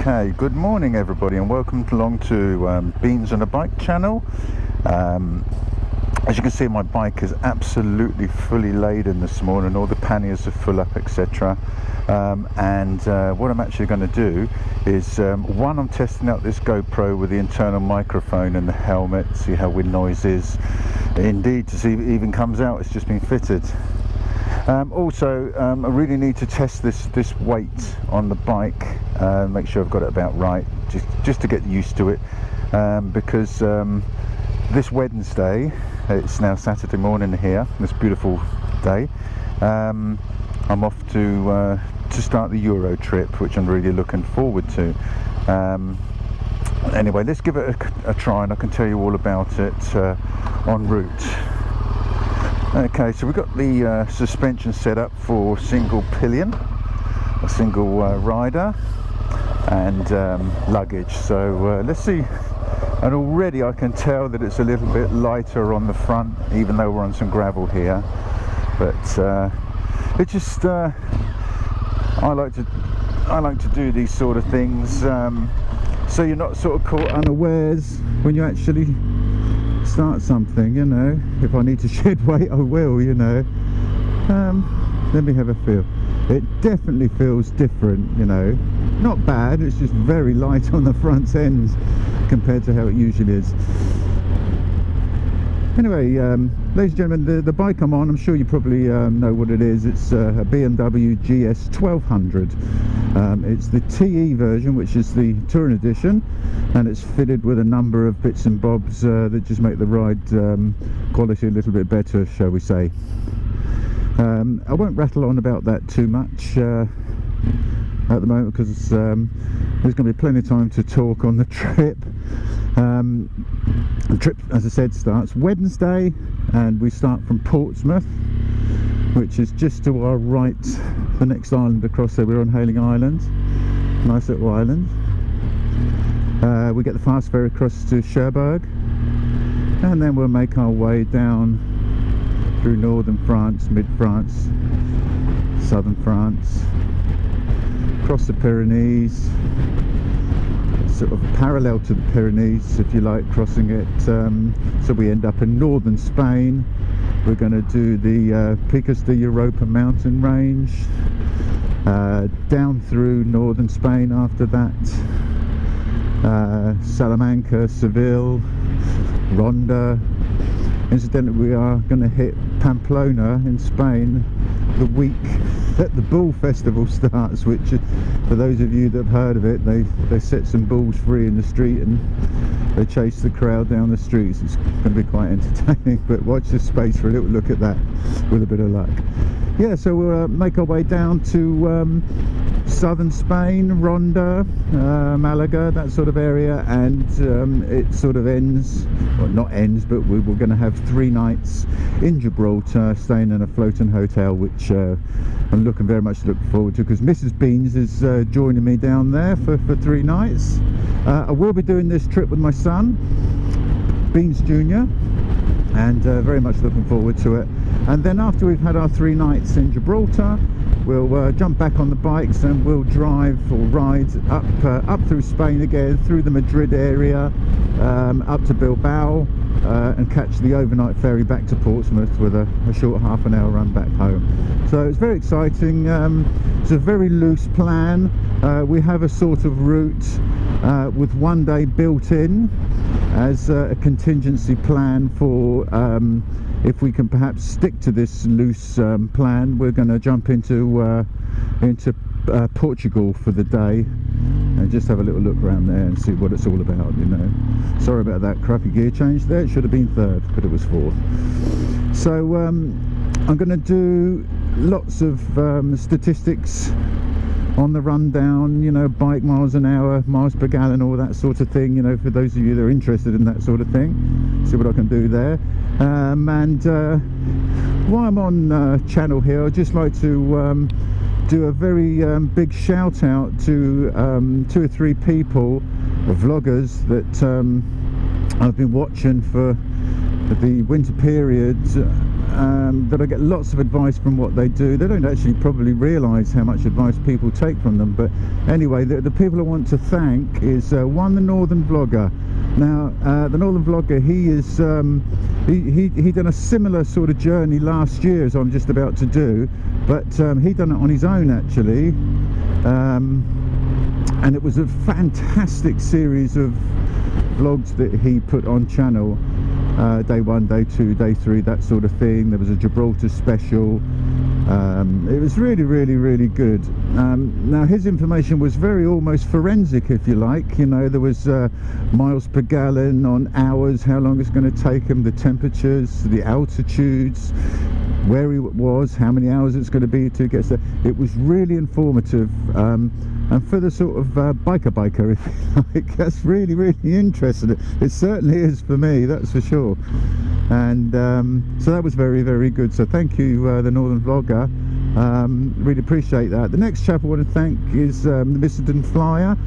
Okay, good morning everybody and welcome along to Beans on a Bike channel. As you can see, my bike is absolutely fully laden this morning. All the panniers are full up, etc. What I'm actually going to do is one, I'm testing out this GoPro with the internal microphone and the helmet, see how wind noise is, indeed to see if it even comes out. It's just been fitted. I really need to test this weight on the bike, make sure I've got it about right, just to get used to it, because this Wednesday, it's now Saturday morning here, this beautiful day, I'm off to start the Euro trip, which I'm really looking forward to. Anyway, let's give it a try and I can tell you all about it en route. Okay, so we've got the suspension set up for single pillion, a single rider, and luggage. So let's see. And already I can tell that it's a little bit lighter on the front, even though we're on some gravel here. But it just I like to do these sort of things, so you're not sort of caught unawares when you actually start something, you know. If I need to shed weight, I will, you know. Let me have a feel. It definitely feels different, you know. Not bad, it's just very light on the front end compared to how it usually is. Anyway, ladies and gentlemen, the bike I'm on, I'm sure you probably know what it is. It's a BMW GS 1200. It's the TE version, which is the Touring Edition, and it's fitted with a number of bits and bobs that just make the ride quality a little bit better, shall we say. I won't rattle on about that too much at the moment, because there's going to be plenty of time to talk on the trip. The trip, as I said, starts Wednesday, and we start from Portsmouth, which is just to our right, the next island across there. We're on Hailing Island, nice little island. We get the fast ferry across to Cherbourg, and then we'll make our way down through northern France, mid-France, southern France, across the Pyrenees, sort of parallel to the Pyrenees, if you like, crossing it, so we end up in northern Spain. We're going to do the Picos de Europa mountain range, down through northern Spain after that, Salamanca, Seville, Ronda. Incidentally, we are going to hit Pamplona in Spain the week that the Bull Festival starts, which, for those of you that have heard of it, they set some bulls free in the street and they chase the crowd down the streets. It's going to be quite entertaining, but watch this space for a little look at that with a bit of luck. Yeah, so we'll make our way down to southern Spain, Ronda, Malaga, that sort of area, and it sort of ends, well, not ends, but we're going to have 3 nights in Gibraltar, staying in a floating hotel, which I'm very much looking forward to, because Mrs. Beans is joining me down there for 3 nights. I will be doing this trip with my son, Beans Jr., and very much looking forward to it. And then after we've had our 3 nights in Gibraltar, we'll jump back on the bikes and we'll drive or ride up through Spain again, through the Madrid area, up to Bilbao, and catch the overnight ferry back to Portsmouth with a short half-an-hour run back home. So it's very exciting. It's a very loose plan. We have a sort of route with 1 day built in as a contingency plan for if we can perhaps stick to this loose plan. We're going to jump into Portugal for the day and just have a little look around there and see what it's all about, you know. Sorry about that crappy gear change there. It should have been 3rd, but it was 4th. So I'm going to do lots of statistics on the rundown, you know, bike miles an hour, miles per gallon, all that sort of thing, you know, for those of you that are interested in that sort of thing. See what I can do there. While I'm on channel here, I'd just like to do a very big shout out to 2 or 3 people, vloggers, that I've been watching for the winter period, that I get lots of advice from what they do. They don't actually probably realise how much advice people take from them, but anyway, the people I want to thank is one, the Northern Vlogger. Now the Northern Vlogger, he is he done a similar sort of journey last year as I'm just about to do, but he done it on his own actually, and it was a fantastic series of vlogs that he put on channel. Day 1, day 2, day 3, that sort of thing. There was a Gibraltar special. It was really good. Now his information was very almost forensic, if you like. You know, there was miles per gallon on hours, how long it's going to take him, the temperatures, the altitudes, where he was, how many hours it's going to be to get there. It was really informative, and for the sort of biker, if you like, that's really interesting. It certainly is for me, that's for sure. And so that was very good. So thank you, the Northern Vlogger. Really appreciate that. The next chap I want to thank is the Mr. Flyer.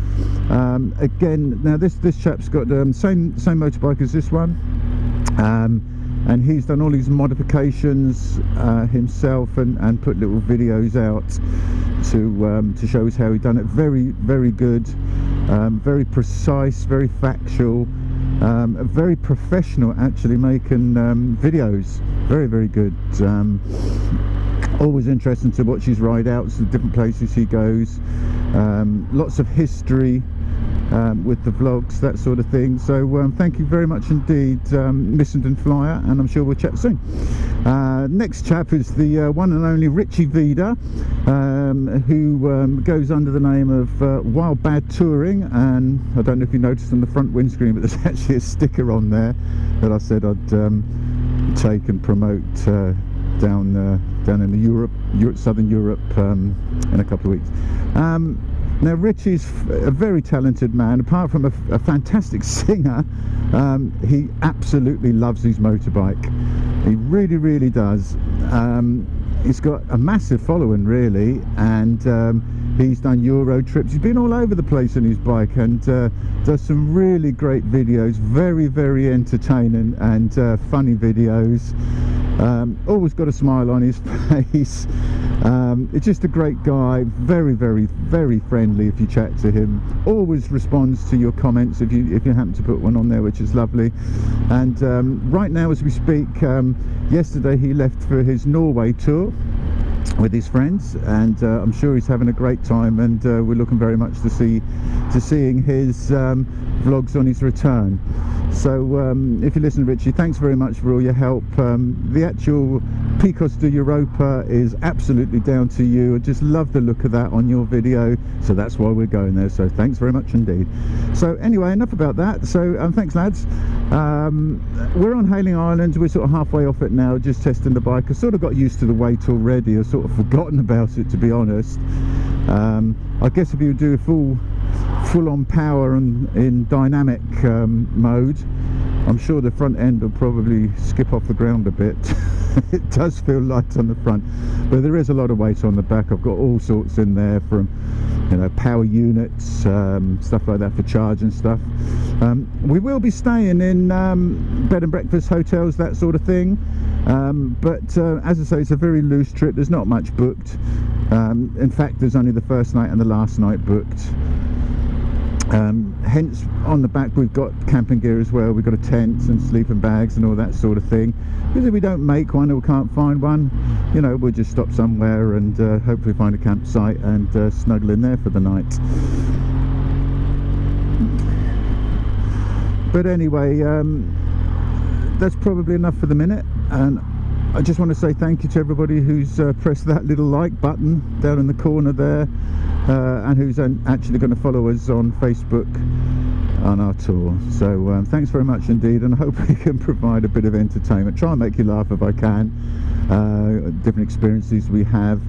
Again, now this chap's got same motorbike as this one. And he's done all these modifications himself and put little videos out to show us how he done it. Very good, very precise, very factual, very professional actually, making videos. Very good. Always interesting to watch his ride outs, the different places he goes. Lots of history with the vlogs, that sort of thing. So thank you very much indeed, Missenden Flyer, and I'm sure we'll chat soon. Next chap is the one and only Richie Vida, who goes under the name of Wild Bad Touring, and I don't know if you noticed on the front windscreen, but there's actually a sticker on there that I said I'd take and promote down in the Southern Europe in a couple of weeks. Now Richie's a very talented man. Apart from a fantastic singer, he absolutely loves his motorbike. He really does. He's got a massive following really, and he's done Euro trips. He's been all over the place on his bike, and does some really great videos, very entertaining and funny videos. Always got a smile on his face. It's just a great guy, very friendly if you chat to him. Always responds to your comments if you happen to put one on there, which is lovely. And right now as we speak, yesterday he left for his Norway tour with his friends, and I'm sure he's having a great time, and we're looking very much to seeing his vlogs on his return. So if you listen, Richie, thanks very much for all your help. The actual Picos de Europa is absolutely down to you. I just love the look of that on your video, so that's why we're going there. So thanks very much indeed. So anyway, enough about that. So thanks lads. We're on Hailing Island. We're sort of halfway off it now, just testing the bike. I sort of got used to the weight already. I've sort of forgotten about it, to be honest. I guess if you do a full-on power and in dynamic mode, I'm sure the front end will probably skip off the ground a bit. It does feel light on the front, but there is a lot of weight on the back. I've got all sorts in there, from power units, stuff like that for charging stuff. We will be staying in bed and breakfast hotels, that sort of thing, but as I say, it's a very loose trip. There's not much booked. In fact, there's only the first night and the last night booked. Hence on the back we've got camping gear as well. We've got a tent and sleeping bags and all that sort of thing, because if we don't make one or can't find one, we'll just stop somewhere and hopefully find a campsite and snuggle in there for the night. But anyway, that's probably enough for the minute, and I just want to say thank you to everybody who's pressed that little like button down in the corner there, and who's actually going to follow us on Facebook on our tour. So thanks very much indeed, and I hope we can provide a bit of entertainment. Try and make you laugh if I can. Different experiences we have.